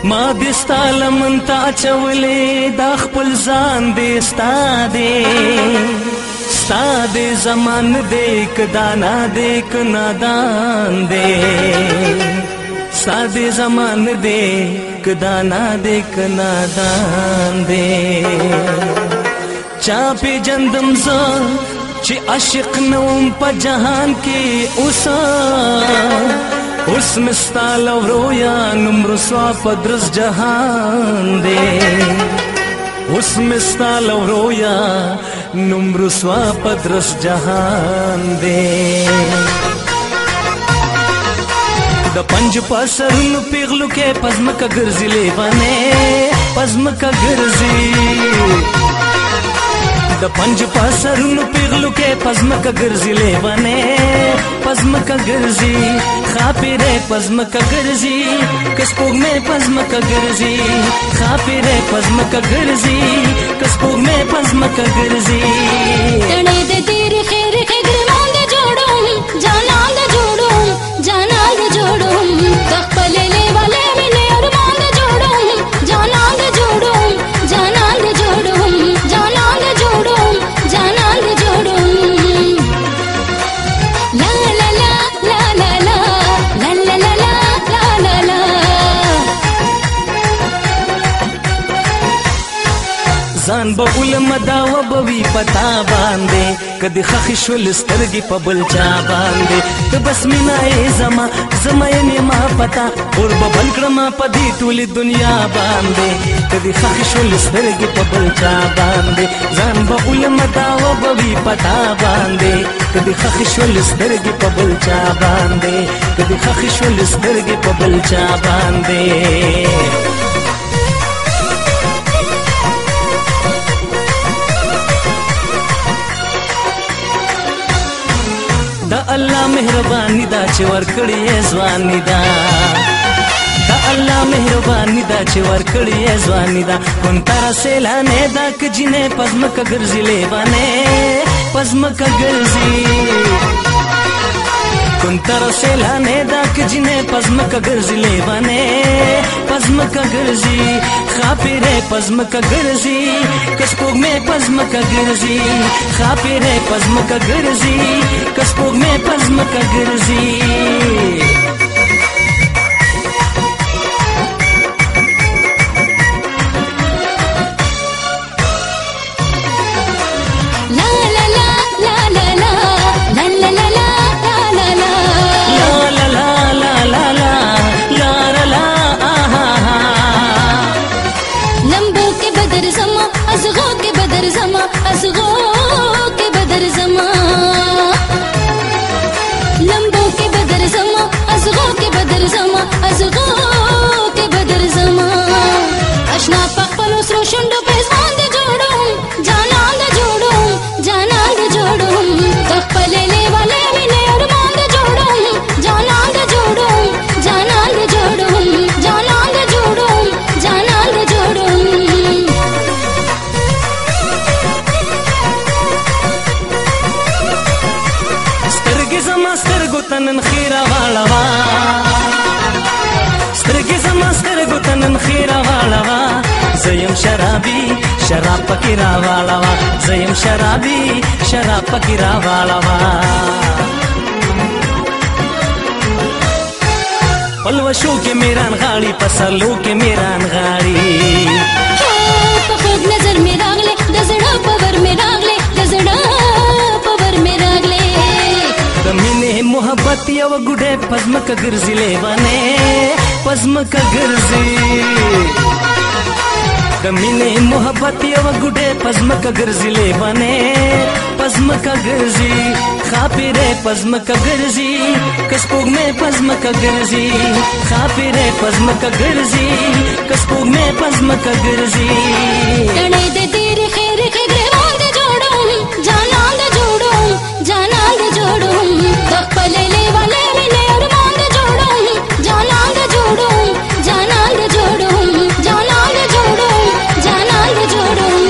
ما دستا لمن تا چولې دا خپل ځان دې ستا دې ستا دې زمان دې کدانا دې کنادان دې ستا دې زمان دې کدانا دې کنادان دې چا پی جندم زه چې عاشق نوم په جهان کې اوس مستال ورویا نوم رسوا پدرس جهان دے اوس مستال ورویا نوم رسوا پدرس جهان دے د پنج پاسرونو پیغلو کې پزمکه ګرځي لیوانه پزمکه ګرځي د پنج پاسرونو پیغلو کې پزمکه ګرځي لیوانه پزمکه ګرځي خاپیره پزمکه ګرځي کسپوږ مې پزمکه ګرځي خاپیره پزمکه ګرځي کسپوږ مې پزمکه ګرځي تڼې د تیر خیر خګرمان د جوړوم جانان د جوړوم جانان د جوړوم خپل لیواله مې ارمان د جوړوم جانان د جوړوم جانان د جوړوم جانان د جوړوم جانان د جوړوم لا لا لا لا لا لا لا لا لا لا لا ځان به علم دا وبوي پتا باندې کدي خخ شول سترګي په بل چا باندې ته بس مینا زما زما یې ما پتا اور به بل کړم په دې ټول دنیا باندې کدي خخ شول سترګي په بل چا باندې ځان به علم دا وبوي پتا باندې کدي خخ شول سترګي په بل چا باندې کدي خخ شول سترګي په بل چا باندې دا الله مهرباني دا چې ورکړی ځواني دا دا الله مهرباني دا چې ورکړی ځواني دا کون تر سیلانه دا کجنه پزمکه ګرځي لیوانه پزمکه ګرځي کون تر سیلانه دا کجنه پزمکه ګرځي لیوانه پزمکه ګرځي خاپیره پزمکه ګرځي کسپوږ مې پزمکه ګرځي خاپیره پزمکه ګرځي کسپوږ مې پزمکه ګرځي تنن خیره واړوا سترګې زما سترګو تنن خیره واړوا زیم شرابي شراب پکې راواړوا زیم شرابي شراب پکې راواړوا پلوشو کې میران غاړي پسلو کې میران غاړي په خوب نظر مې راغله د زړه پور مې راغله د زړه پور مې راغله د مینې محبت یو ګډه پزمکه ګرځي لیوانه پزمکه ګرځي د مینې محبت یو ګډه پزمکه ګرځي لیوانه پزمکه ګرځي خاپیره پزمکه ګرځي کسپوږ مې پزمکه ګرځي خاپیره پزمکه ګرځي کسپوږ مې پزمکه ګرځي تڼې د تیر خیر خګرمان د جوړوم جانان د جوړوم جانان د جوړوم خپل لیواله مې ارمان د جوړوم جانان د جوړوم جانان د جوړوم جانان د جوړوم جانان د جوړوم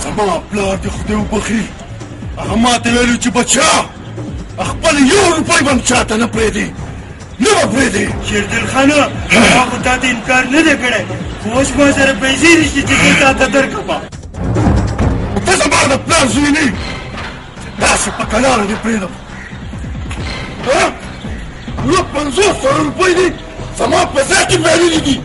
زما پلار دې خدای وبخي هغه ماته ویلو چې بچا خپل 1 روپۍ به هم چاته نه پرېږدي، نه به پرېږدي. شیردل خانه ما خو تا ته انکار نه دی کړی، خو اوس ما سره پیسې نشته چې زه تا ته درکړم. ته زما د پلار زوی نه یې چې داسې په کلاره دې پرېږدم. نو 50,000 روپۍ دي زما په ځای کې بهرلي دي.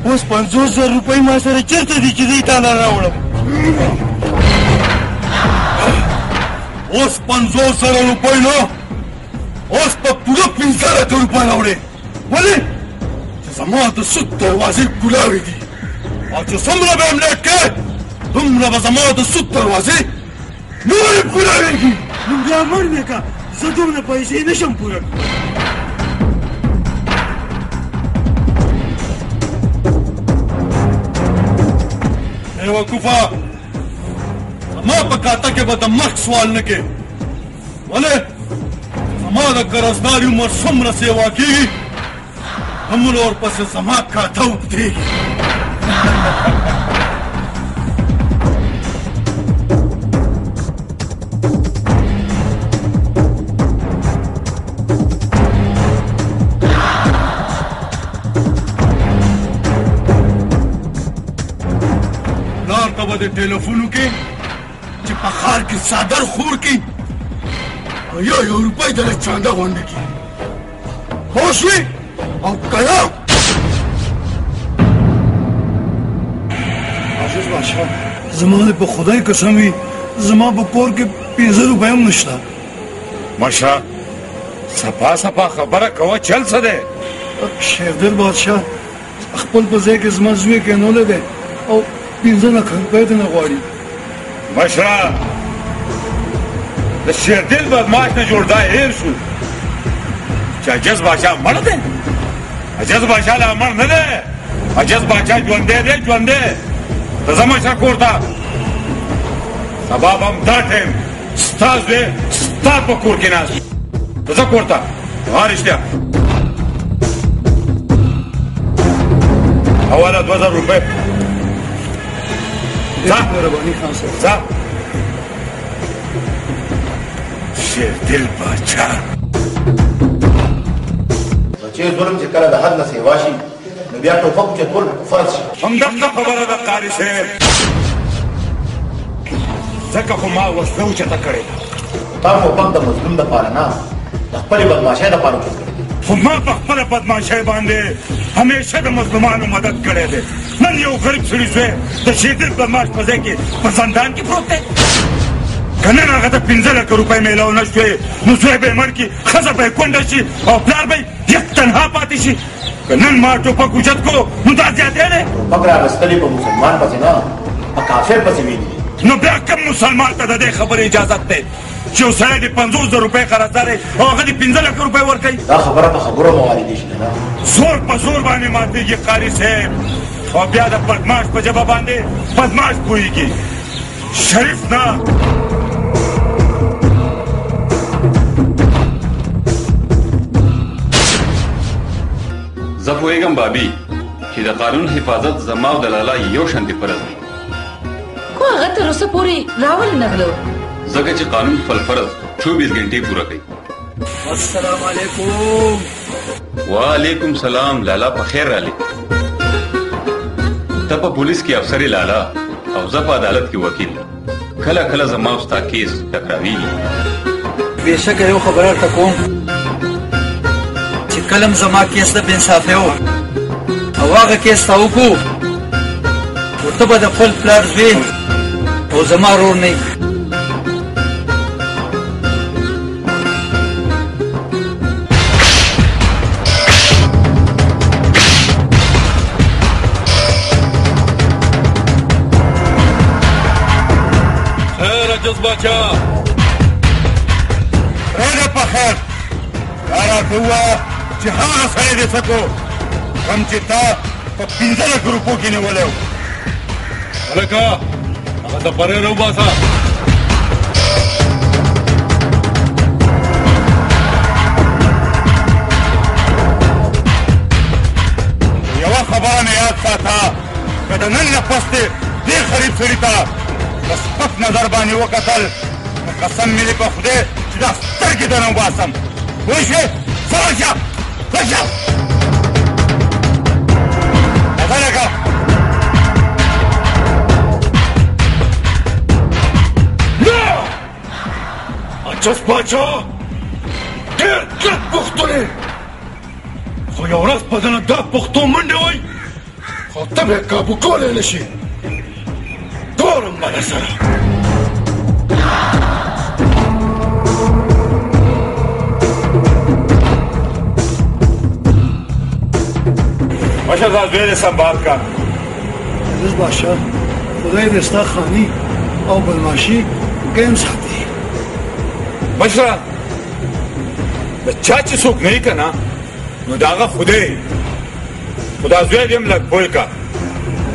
اوس 50,000 روپۍ ما سره چېرته دي چې زه یې تا نه راوړم؟ اوس 50,000 روپۍ نه، اوس په پوره 15,000 روپۍ راوړې. ولې؟ چې زما د سود دروازې کولاوې دي، او چې څومره به یې املیټ کې دومره به زما د سود دروازې نورې کولاوېږي. نو بیا امر مې که زه دومره پیسې نشم پوره کړی. ای وقوفه، زما په کاته کې به د مرګ سوال نه کې. ولې؟ زما د قرضداري عمر څومره سیوا کېږي همونه ورپسې زما کاته اوږدېږي. پلار ته به د ټلیفون وکړې چې په ښار کې څادر خور کړي او 1 روپۍ دله چانده غونډه کړي. پوه شوې؟ او که نه عزیز بادشاه، زما دې په خدای قسم وي زما په کور کې 15 روپۍ هم نشته. مشه صفا صفا خبره کوه، چل څه دی؟ شیردل بادشاه خپل په ځای کې زما زوی کېنولی دی او 15 لک روپۍ ته نه غواړي. مشره د شیردل بدماش نه جوړ دا هیر شو چې عجز بادشاه مړ دی. عجز بادشاه لا مړ نه دی، عجز بادشاه ژوندی دی، ژوندی. ته ځه مشره کور ته، سبا به هم دا ټایم ستا زوی ستا په کور کې ناست. ته ځه کور ته. ها رښتیا حواله 2000 روپۍ. مهرباني خان صاحب. ځه شیردل بادشاه. چې ظلم چې کله د حد نه سیوا شي نو بیا ټوپک چتول فرض شي. همدغه خبره ده قاري صاحب، ځکه خو ما وسله اوچته کړې ده. تا ټوپک د مظلوم دپاره نه د خپلې بدماشۍ دپاره اوچت کړی دی. خو ما په خپله بدماشۍ باندې همیشه د مظلومانو مدد کړی دی. نن یو غریب سړي زوی د شیردل بدماش په ځای کې په زندان کې پروت دی. که نن هغه ته 15 لک روپۍ میلاو نه شوې نو زوی به یې مړ کړي، ښځه به یې کونډه شي او پلار به یې یک تنها پاتې شي. که نن ما ټوپک اوچت کړو نو دا زیاتی دی. ټوپک راغستلې په مسلمان پسې نه په کافر پسې ویلي دي. نو بیا کوم مسلمان ته د دې خبرې اجازت دی چې یو سړی د 50,000 روپۍ قرضدار دی او هغه د 15 لک روپۍ ورکوي؟ دا خبره په خبرو موارد شي نه، زور په زور باندې ماتېږي قاري صاحب، او بیا د بدماش په ژبه باندې بدماش پوهېږي، شریف نه. زه پوهېږم بابي چې د قانون حفاظت زما او د لالا یو شانتې فرض دی. خو هغه تر اوسه پورې راولې نه غلو، ځکه چې قانون خپل فرض 24 غنټې پوره کوي. السلام علیکم. وعلیکم سلام. لالا په خیر رالی. ته په پولیس کې افسرې لالا او زه په عدالت کې وکیل. کله کله زما او ستا کیس ټکراویږي. بېشکه یو خبره درته کوم چې کله م زما کیس د بېانصافۍ و او هغه کیس ته وکړو خو ته به د خپل پلار زوی او زما رور نه یې. عجز بادشاه پرېږده په خیر. دا راته ووایه چې هغه سړی دې څه کړو کوم چې تا په 15 لک روپو کې نیولی و. هلکه هغه ته پرې راوباسه. یوه خبره مې یاد ساته، که د نن نه پس دې دې غریب سړي ته په سپک نظر باندې وکتل قسم مې دې په خدای چې دا سترګې ته نه وباسم پوه شوې سمه شه شه غلی که نه عجز باچا ډېر کلک پښتون یې خو یو ورځ په دنه دا پښتو منډې وای خو ته به یې کابو کولی نه شي ګورم به در سره مشر دا زوی دې سنبال کا عزیز بادشاه خدای دې ستا خاني او بلماشي قایم ساتي مشره د چا چې څوک نه وي که نه نو د هغه خدای خو دا زوی دې هم لږ پوه که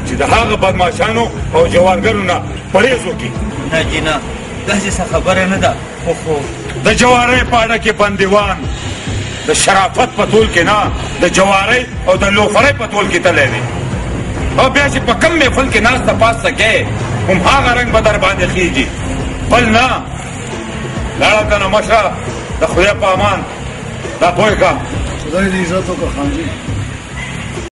چې د هغه بدماشانو او جوارګرو نه پرهیز وکړي نه جینا داسې څه خبره نه ده خو د جوارۍ په اړه کې بندیوان د شرافت په طول کې نه د جوارۍ او د لوفرۍ په طول کې تللی دی او بیا چې په کم محفل کې ناسته پاسته کې هم هغه رنګ به در باندې خیږي بل نه لاړه که نه مشره د خدای په امان دا پوه که خدای دې عزت وکړه خان جي